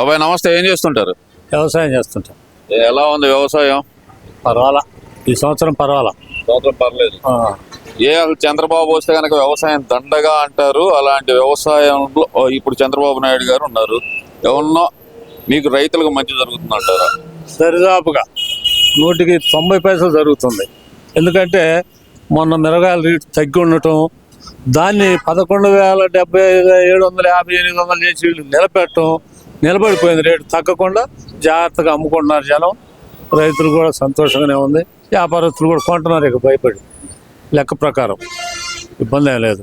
బాబాయ్ నమస్తే, ఏం చేస్తుంటారు? వ్యవసాయం చేస్తుంటాం. ఎలా ఉంది వ్యవసాయం? పర్వాలా, ఈ సంవత్సరం పర్వాలా. సంవత్సరం పర్లేదు. చంద్రబాబు వస్తే కనుక వ్యవసాయం దండగా అంటారు. అలాంటి వ్యవసాయంలో ఇప్పుడు చంద్రబాబు నాయుడు గారు ఉన్నారు. ఏమన్నా మీకు రైతులకు మంచి జరుగుతుంది అంటారా? దరిదాపుగా 100% జరుగుతుంది. ఎందుకంటే మొన్న మిరగాయల రేటు తగ్గి ఉండటం, దాన్ని 11,070, 750, 800 చేసి వీళ్ళు నిలబడిపోయింది. రేటు తగ్గకుండా జాగ్రత్తగా అమ్ముకుంటున్నారు జనం. రైతులు కూడా సంతోషంగానే ఉంది, వ్యాపారస్తులు కూడా కొంటున్నారు. ఇక భయపడి లెక్క ప్రకారం ఇబ్బంది ఏం లేదు.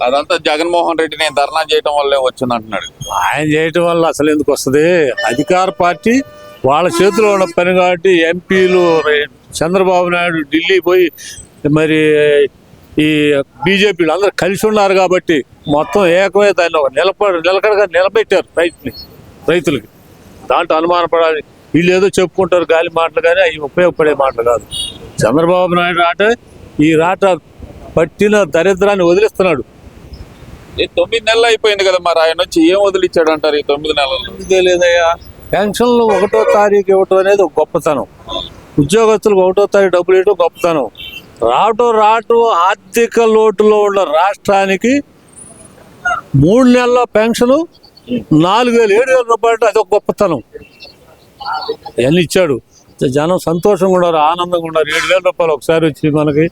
అదంతా జగన్మోహన్ రెడ్డి నేను ధర్నా చేయటం వల్లే వచ్చింది అంటున్నాడు. ఆయన చేయటం వల్ల అసలు ఎందుకు వస్తుంది? అధికార పార్టీ వాళ్ళ చేతిలో ఉన్న పని కాబట్టి ఎంపీలు చంద్రబాబు నాయుడు ఢిల్లీ పోయి మరి ఈ బీజేపీలు అందరూ కలిసి ఉన్నారు కాబట్టి మొత్తం ఏకమే దాన్ని ఒక నిలకడగా నిలబెట్టారు రైతులకి. దాంట్లో అనుమానపడాలి. వీళ్ళు ఏదో చెప్పుకుంటారు గాలి మాటలు, కానీ అవి ఉపయోగపడే మాటలు కాదు. చంద్రబాబు నాయుడు ఈ రాట పట్టిన దరిద్రాన్ని వదిలిస్తున్నాడు. 9 నెలలు అయిపోయింది కదా, మరి ఆయన వచ్చి ఏం వదిలిచ్చాడు అంటారు ఈ 9 నెలలు? లేదయ్యా, పెన్షన్లు 1వ తారీఖు ఇవ్వటం అనేది ఒక గొప్పతనం. ఉద్యోగస్తులకు 1వ తారీఖు డబ్బులు ఇవ్వటం గొప్పతనం. రాటు ఆర్థిక లోటులో ఉన్న రాష్ట్రానికి 3 నెలల పెన్షన్ 4,000-7,000 రూపాయలు, అది ఒక గొప్పతనం. ఇవన్నీ ఇచ్చాడు. జనం సంతోషంగా ఉన్నారు, ఆనందంగా ఉన్నారు. 7,000 రూపాయలు ఒకసారి వచ్చి మనకి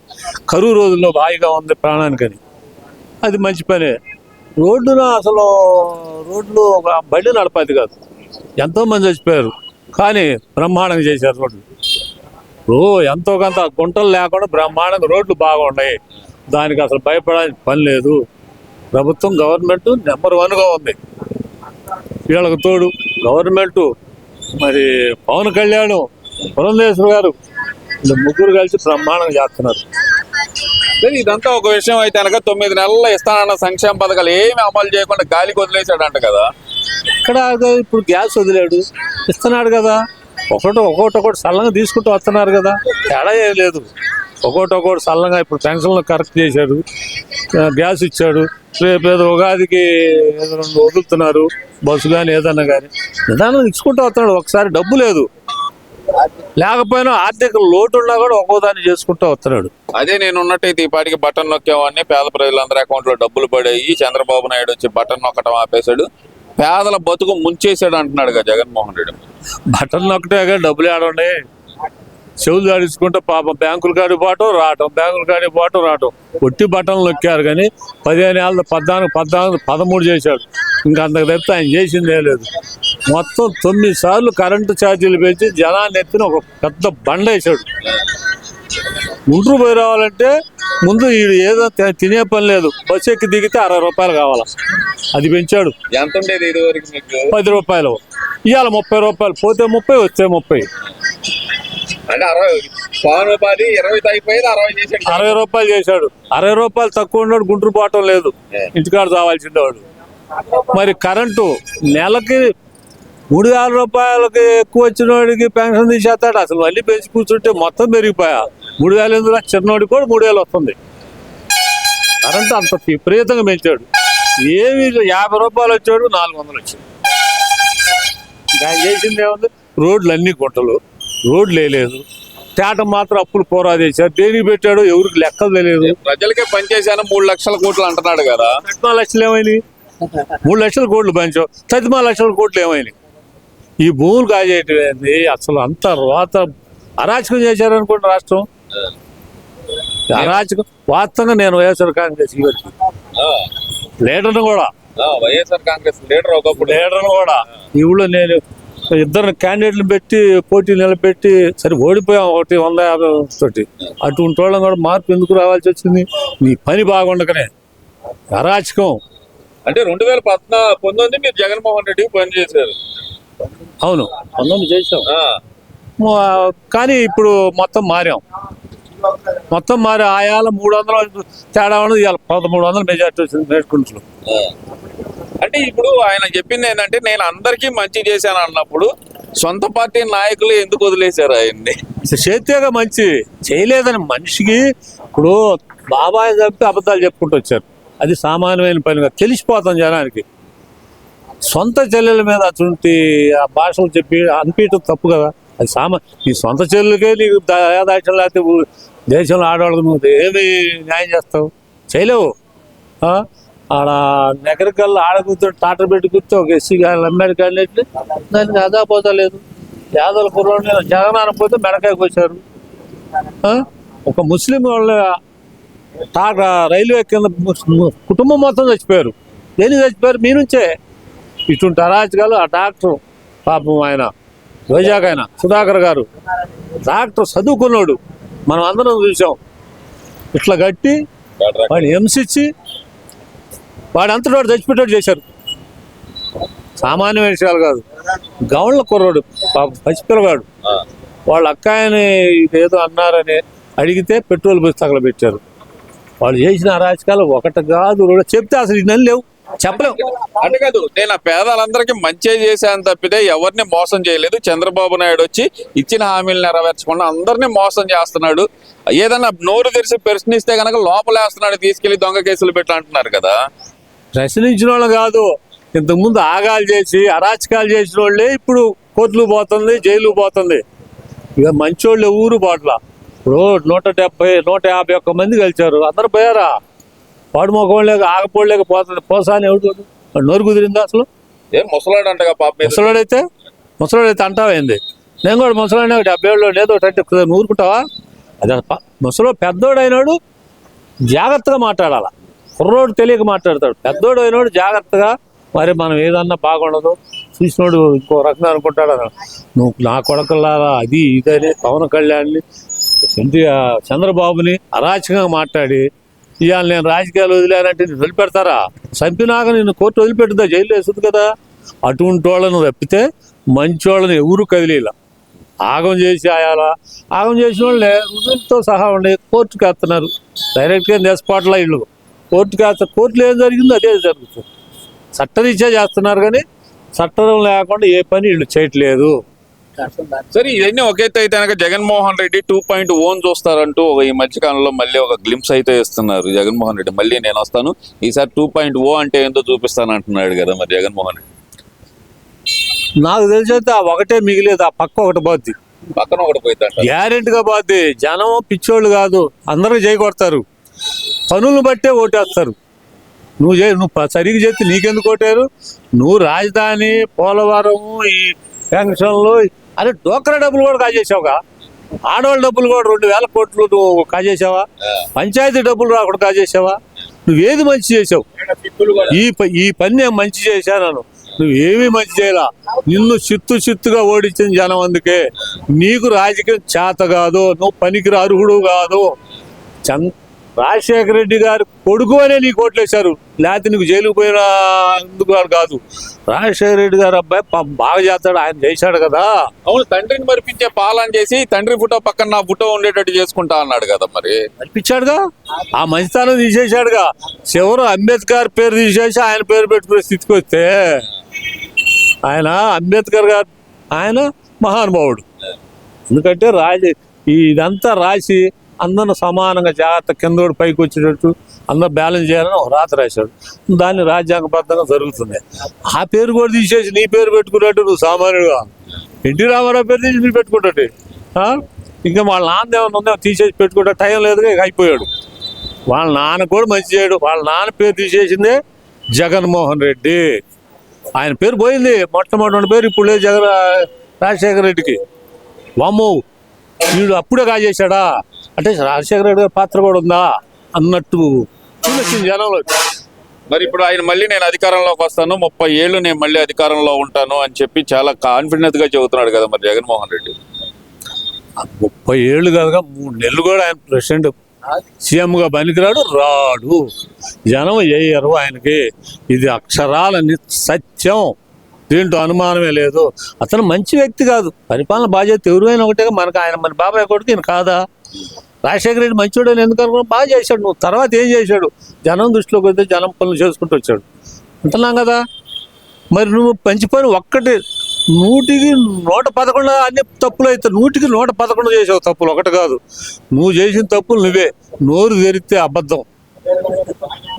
కరువు రోజుల్లో హాయిగా ఉంది ప్రాణానికని. అది మంచి పనే. రోడ్లు ఒక బండి నడపది కాదు, ఎంతోమంది చచ్చిపోయారు, కానీ బ్రహ్మాండంగా చేశారు రోడ్లు. ఎంతో కొంత గుంటలు లేకుండా బ్రహ్మాండంగా రోడ్లు బాగున్నాయి. దానికి అసలు భయపడాల్సిన పని లేదు. ప్రభుత్వం గవర్నమెంట్ నెంబర్ 1గా ఉంది. వీళ్ళకు తోడు గవర్నమెంటు, మరి పవన్ కళ్యాణ్, పురంధేశ్వర్ గారు, వీళ్ళు ముగ్గురు కలిసి బ్రహ్మాండంగా చేస్తున్నారు. ఇదంతా ఒక విషయం అయితే కనుక 9 నెలల్లో ఇస్తానన్న సంక్షేమ పథకాలు ఏమి అమలు చేయకుండా గాలికి వదిలేశాడంట కదా. ఇక్కడ ఇప్పుడు గ్యాస్ వదిలేడు, ఇస్తున్నాడు కదా. ఒక్కొక్కటి సల్లంగా తీసుకుంటూ వస్తున్నారు కదా, తేడా ఏం లేదు. ఒక్కొక్కటి సల్లంగా ఇప్పుడు పెన్షన్లు కరెక్ట్ చేశాడు, గ్యాస్ ఇచ్చాడు. రేపు ఏదో ఉగాదికి ఏదో 2 వదులుతున్నారు, బస్సు కానీ ఏదన్నా కానీ నిదానం ఇచ్చుకుంటూ వస్తున్నాడు. ఒకసారి డబ్బు లేదు, లేకపోయినా ఆర్థిక లోటు ఉన్నా కూడా ఒక్కోదాన్ని చేసుకుంటూ వస్తున్నాడు. అదే నేను ఉన్నట్టయితే ఈ పాటికి బటన్ నొక్కేవాడిని, పేద ప్రజలందరూ అకౌంట్లో డబ్బులు పడాయి. చంద్రబాబు నాయుడు వచ్చి బటన్ నొక్కటం ఆపేశాడు, పేదల బతుకు ముంచేసాడు అంటున్నాడు కదా జగన్మోహన్ రెడ్డి. బటన్ నొక్కటే డబ్బులు ఆడండి, చెవులు దాడించుకుంటే పాపం బ్యాంకుల కాడికి పోవటం రావటం. ఒట్టి బటన్లు నొక్కారు కానీ 15 ఏళ్ళ 14, 13 చేశాడు. ఇంకా అంతకు తప్పితే ఆయన చేసిందే లేదు. మొత్తం 9 సార్లు కరెంటు ఛార్జీలు పెంచి జనాన్ని ఎత్తిన ఒక పెద్ద బండ వేసాడు. గుంటూరు పోయి రావాలంటే ముందు ఏదో తినే పని లేదు, బస్సు ఎక్కి దిగితే 60 రూపాయలు కావాలా, అది పెంచాడు. ఎంత ఉండేది ఇదివరకు మీకు? 10 రూపాయలు, ఇవాళ 30 రూపాయలు, పోతే 30 వస్తే 30. అంటే 60 రూపాయలు చేశాడు. 60 రూపాయలు తక్కువ ఉన్నాడు, గుంటూరు పోవటం లేదు, ఇంటికాడ చావాల్సిందేవాడు. మరి కరెంటు నెలకి 3,000 రూపాయలకి ఎక్కువ వచ్చిన వాడికి పెన్షన్ తీసేస్తాడు. అసలు మళ్ళీ పెంచి కూర్చుంటే మొత్తం పెరిగిపోయా. 3,000 ఎందుకు, చిన్నవాడికి కూడా 3,000 వస్తుంది. కరెంటు అంత విపరీతంగా పెంచాడు. ఏమి 50 రూపాయలు వచ్చాడు, 400 వచ్చింది. ఆయన చేసింది ఏముంది? రోడ్లు అన్ని గుంటలు, రోడ్లు వేయలేదు. తేట మాత్రం అప్పులు పోరాది చేశారు. దేనికి పెట్టాడో ఎవరికి లెక్కలు తెలియదు. ప్రజలకే పనిచేశాను 3 లక్షల కోట్లు అంటున్నాడు కదా. 13 లక్షలు ఏమైనాయి? 3 లక్షల కోట్లు పంచావు, 13 లక్షల కోట్లు ఏమైనాయి? ఈ భూములు కాజేయటమేంది? అసలు అంత అరాచకం చేశారనుకోండి రాష్ట్రం. అరాచకం వాస్తవంగా నేను వైఎస్ఆర్ కాంగ్రెస్ లీడర్ను కూడా, వైఎస్ఆర్ కాంగ్రెస్ లీడర్ను కూడా ఈ ఊళ్ళో నేను 2 క్యాండిడేట్లు పెట్టి పోటీ నిలబెట్టి సరే ఓడిపోయాం 150 తోటి. అటువంటి వాళ్ళని కూడా మార్పు ఎందుకు రావాల్సి వచ్చింది? నీ పని బాగుండకనే అరాచకం. అంటే 2019 మీరు జగన్మోహన్ రెడ్డికి పని చేశారు. అవును, 19 చేసాం. కానీ ఇప్పుడు మొత్తం మారి ఆయాల 300 తేడా ఉన్నది. ఇవాళ 1300 మెజార్టీ వచ్చింది మేడ్కుంట్లో. అంటే ఇప్పుడు ఆయన చెప్పింది ఏంటంటే, నేను అందరికీ మంచి చేశాను అన్నప్పుడు సొంత పార్టీ నాయకులు ఎందుకు వదిలేశారు ఆయన్ని? చేతేగా మంచి చేయలేదని మనిషికి ఇప్పుడు బాబాయ్ చెప్పి అబద్ధాలు చెప్పుకుంటూ వచ్చారు. అది సామాన్యమైన పనిగా తెలిసిపోతాం జనానికి. సొంత చెల్లెల మీద అటువంటి ఆ భాషలు చెప్పి అనిపించడం తప్పు కదా. అది ఈ సొంత చెల్లెలకే నీకు దయాదాక్షం లేకపోతే దేశంలో ఆడవాళ్ళకు నువ్వు ఏమి న్యాయం చేస్తావు? చేయలేవు. ఆడ నెగరికల్లా ఆడ కూర్చొని టాటర్ పెట్టి కూర్చో ఒక ఎస్సీ కానీ అమ్మాడు కానీ దానికి అదాపోతా లేదు. యాదవ కుర్రోడ్ని జగన్ అనకపోతే మెడకాయకు వచ్చారు. ఒక ముస్లిం వాళ్ళ రైల్వే కింద కుటుంబం మొత్తం చచ్చిపోయారు. దేనికి చచ్చిపోయారు? మీ నుంచే. ఇటువంటి అరాచకాలు ఆ డాక్టర్ పాపం ఆయన వైజాగ్ ఆయన సుధాకర్ గారు డాక్టర్ చదువుకున్నాడు, మనం అందరం చూసాం. ఇట్లా కట్టి వాడిని హింసించి వాడు వాడు చచ్చిపెట్టాడు చేశారు. సామాన్య విషయాలు కాదు. గౌన్ల కుర్రాడు పాపం పసిపిల్లగాడు. వాళ్ళ అక్కాయని ఏదో అన్నారని అడిగితే పెట్రోల్ పోసి తగలబెట్టారు. వాళ్ళు చేసిన అరాచకాలు ఒకటి కాదు చెప్తే అసలు ఇన్ని లేవు, చెప్పలేవు. అంటే కాదు, నేను ఆ పేదలందరికీ మంచి చేశాను తప్పితే ఎవరిని మోసం చేయలేదు. చంద్రబాబు నాయుడు వచ్చి ఇచ్చిన హామీలు నెరవేర్చకుండా అందరినీ మోసం చేస్తున్నాడు. ఏదన్నా నోరు తెరిచి ప్రశ్నిస్తే కనుక లోపలేస్తున్నాడు, తీసుకెళ్లి దొంగ కేసులు పెట్టి అంటున్నారు కదా. ప్రశ్నించిన వాళ్ళు కాదు, ఇంతకుముందు ఆగాలు చేసి అరాచకాలు చేసిన వాళ్ళే ఇప్పుడు కోర్టులు పోతుంది, జైలు పోతుంది. ఇక మంచోళ్ళు ఊరు పోట్ల. ఇప్పుడు 150 మంది కలిచారు, అందరు పోయారా? వాడు మొక్కం లేక ఆగపోలేక పోతుంది. పోసాని ఎవడు నోరు కుదిరిందా అసలు? ఏం ముసలాడు అంటగా పాప. ముసలాడైతే అంటావేంది? నేను కూడా ముసలాడినా 70 ఏళ్ళు లేదో అంటే ఊరుకుంటావా? అదే ముసలో పెద్దోడు అయినాడు జాగ్రత్తగా మాట్లాడాల. కుర్రోడు తెలియక మాట్లాడతాడు. పెద్దోడు అయినాడు జాగ్రత్తగా, మరి మనం ఏదన్నా బాగుండదు చూసినోడు ఇంకో రకంగా అనుకుంటాడు. నువ్వు నా కొడకల్లారా అది ఇదని పవన్ కళ్యాణ్ని చంద్రబాబుని అరాచకంగా మాట్లాడి ఇవాళ నేను రాజకీయాలు వదిలేనంటే నేను వదిలిపెడతారా? చంపినాక నేను కోర్టు వదిలిపెట్టుదా, జైలు వేస్తుంది కదా. అటువంటి వాళ్ళను తప్పితే మంచి వాళ్ళని ఎవరు కదిలేలా. ఆగం చేసి ఆగం చేసిన వాళ్ళే రుజువులతో సహా ఉండే కోర్టుకి వేస్తున్నారు. డైరెక్ట్గా నెస్పాట్ల ఇళ్ళు కోర్టుకి వేస్తారు. కోర్టులో ఏం జరిగిందో అదే జరుగుతుంది. చట్టరీత్యా చేస్తున్నారు కానీ చట్టం లేకుండా ఏ పని వీళ్ళు చేయట్లేదు. సరే, ఇవన్నీ ఒకేతే అయితే కనుక జగన్మోహన్ రెడ్డి 2.0 చూస్తారంటూ ఈ మధ్యకాలంలో మళ్ళీ ఒక గ్లింప్స్ అయితే ఇస్తున్నారు జగన్మోహన్ రెడ్డి. మళ్ళీ నేను వస్తాను, ఈసారి 2.0 అంటే ఏంటో చూపిస్తాను అంటున్నాడు కదా మరి జగన్మోహన్ రెడ్డి. నాకు తెలిసి అయితే ఆ ఒకటే మిగిలేదు, ఆ పక్క ఒకటి పోద్ది, పక్కన ఒకటి పోయిందంట. గ్యారెంటీగా పోద్ది. జనం పిచ్చోళ్ళు కాదు, అందరూ చేయకొడతారు. పనులను బట్టే ఓటేస్తారు. నువ్వు సరిగ్గా చెప్తే నీకెందుకు ఓటారు? నువ్వు రాజధాని, పోలవరం, ఈ పెన్షన్లు, అరే డోక్రా డబ్బులు కూడా కాజేసావుగా. ఆడవాళ్ళ డబ్బులు కూడా 2000 కోట్లు నువ్వు కాజేసావా? పంచాయతీ డబ్బులు రాకుండా కాజేసావా? నువ్వేది మంచి చేసావు? ఈ పని నేను మంచి చేశాను. నువ్వేమీ మంచి చేయలా. నిన్ను చిత్తుగా ఓడించిన జనం. అందుకే నీకు రాజకీయం చేత కాదు, నువ్వు పనికి అర్హుడు కాదు. రాజశేఖర రెడ్డి గారు కొడుకు అనే నీకు ఓట్లేశారు, లేకపోతే నీకు జైలుకు పోయిన ఎందుకు కాదు. రాజశేఖర రెడ్డి గారు అబ్బాయి బాగా చేస్తాడు, ఆయన చేశాడు కదా. అవును, తండ్రిని మరిపించే పాలన చేసి తండ్రి ఫోటో పక్కన నా ఫోటో ఉండేటట్టు చేసుకుంటా అన్నాడు కదా. మరి మరిపించాడుగా, ఆ మంచితనం తీసేశాడుగా. చివరు అంబేద్కర్ పేరు తీసేసి ఆయన పేరు పెట్టుకునే స్థితికి వస్తే, ఆయన అంబేద్కర్ గారు ఆయన మహానుభావుడు. ఎందుకంటే ఇదంతా రాసి అందరూ సమానంగా జాగ్రత్త కింద పైకి వచ్చేటట్టు అందరూ బ్యాలెన్స్ చేయాలని ఒక రాత రాశాడు. దాన్ని రాజ్యాంగబద్ధంగా జరుగుతుంది. ఆ పేరు కూడా తీసేసి నీ పేరు పెట్టుకున్నట్టు నువ్వు సామాన్యుడుగా ఎన్టీ రామారావు పేరు తీసి మీరు పెట్టుకుంటే ఇంకా వాళ్ళ నాన్న ఏమన్నా ఉందో తీసేసి పెట్టుకుంటే టైం లేదుగా, ఇక అయిపోయాడు. వాళ్ళ నాన్న కూడా మంచి చేయడు. వాళ్ళ నాన్న పేరు తీసేసిందే జగన్మోహన్ రెడ్డి. ఆయన పేరు పోయింది, మొట్టమొదటి పేరు ఇప్పుడు లేదు రాజశేఖర రెడ్డికి. వామ్మో వీడు అప్పుడే కాజేశాడా అంటే రాజశేఖర రెడ్డి గారి పాత్ర కూడా ఉందా అన్నట్టు చూపించింది జనంలో. మరి ఇప్పుడు ఆయన మళ్ళీ నేను అధికారంలోకి వస్తాను, 30 ఏళ్ళు నేను మళ్ళీ అధికారంలో ఉంటాను అని చెప్పి చాలా కాన్ఫిడెంట్ గా చెబుతున్నాడు కదా మరి జగన్మోహన్ రెడ్డి. 30 ఏళ్ళు కాదుగా 3 నెలలు కూడా ఆయన ప్రెసిడెంట్ సీఎంగా పనికిరాడు, రాడు. జనం వేయరు ఆయనకి. ఇది అక్షరాలని సత్యం, దీంట్లో అనుమానమే లేదు. అతను మంచి వ్యక్తి కాదు, పరిపాలన బాధ్యత ఎవరైనా ఒకటే. మనకు ఆయన మన బాబాయ్ కొడుకు ఈయన కాదా? రాజశేఖర రెడ్డి మంచోడు అని ఎందుకు అనుకున్నా? బాగా చేశాడు. నువ్వు తర్వాత ఏం చేశాడు? జనం దృష్టిలోకి వస్తే జనం పనులు చేసుకుంటూ వచ్చాడు అంటున్నాం కదా. మరి నువ్వు మంచి పని ఒక్కటి 100కి 111 అన్ని తప్పులు అయితే 100కి 111 చేసావు తప్పులు, ఒకటి కాదు. నువ్వు చేసిన తప్పులు నువ్వే. నోరు తెరిస్తే అబద్ధం,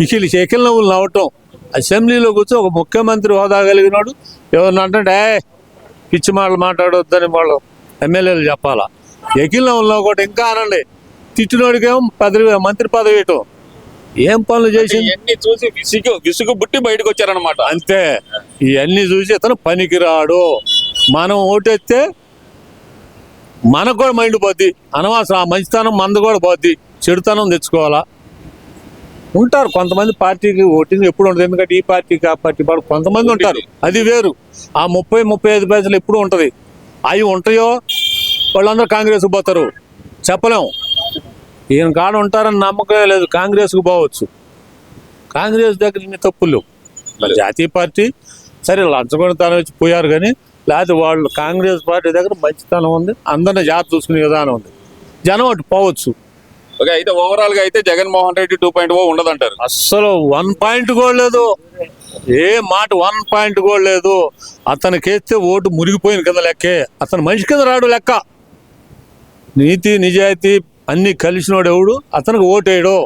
ఇకిలి నవ్వులు నవ్వటం, అసెంబ్లీలో కూర్చో ఒక ముఖ్యమంత్రి హోదా కలిగినాడు ఎవరిని అంటే పిచ్చి మాటలు మాట్లాడొద్దని వాళ్ళు ఎమ్మెల్యేలు చెప్పాలా. ఎకిలంలో ఒకటి ఇంకా అనండి, తిట్టినోడికేమో మంత్రి పదవి ఇవ్వటం. ఏం పనులు చేసి ఇవన్నీ చూసి విసుగు బుట్టి బయటకు వచ్చారనమాట. అంతే. ఇవన్నీ చూసి ఇతను పనికిరాడు. మనం ఓటేస్తే మనకు కూడా మైండ్ పోద్ది, అనవసరం ఆ మంచితనం మంద కూడా పోద్ది, చెడుతనం తెచ్చుకోవాలా. ఉంటారు కొంతమంది పార్టీకి ఓటింగ్ ఎప్పుడు ఉంటుంది, ఎందుకంటే ఈ పార్టీకి ఆ పార్టీ పాడు కొంతమంది ఉంటారు, అది వేరు. ఆ 30-35 పైసలు ఎప్పుడు ఉంటుంది. అవి ఉంటాయో వాళ్ళందరూ కాంగ్రెస్కి పోతారు, చెప్పలేం. ఈయన కాడ ఉంటారని నమ్మకమే లేదు, కాంగ్రెస్కి పోవచ్చు. కాంగ్రెస్ దగ్గర ఇన్ని తప్పులు లేవు. మరి జాతీయ పార్టీ సరే లంచగొడతాను వచ్చి పోయారు, కానీ లేకపోతే వాళ్ళు కాంగ్రెస్ పార్టీ దగ్గర మంచితనం ఉంది, అందరిని జాగ్రత్త చూసుకునే విధానం ఉంది, జనం అటు పోవచ్చు. ఓకే, అయితే ఓవరాల్ గా అయితే జగన్మోహన్ రెడ్డి 2.0 ఉండదంటారు. అస్సలు 1 పాయింట్ కూడా లేదు, ఏ మాట 1 పాయింట్ కూడా లేదు. అతనికేస్తే ఓటు మురిగిపోయిన కింద లెక్కే, అతను మనిషి కింద రాడు లెక్క. నీతి నిజాయితీ అన్ని కలిసినోడు ఎవడు అతనికి ఓటేయడు.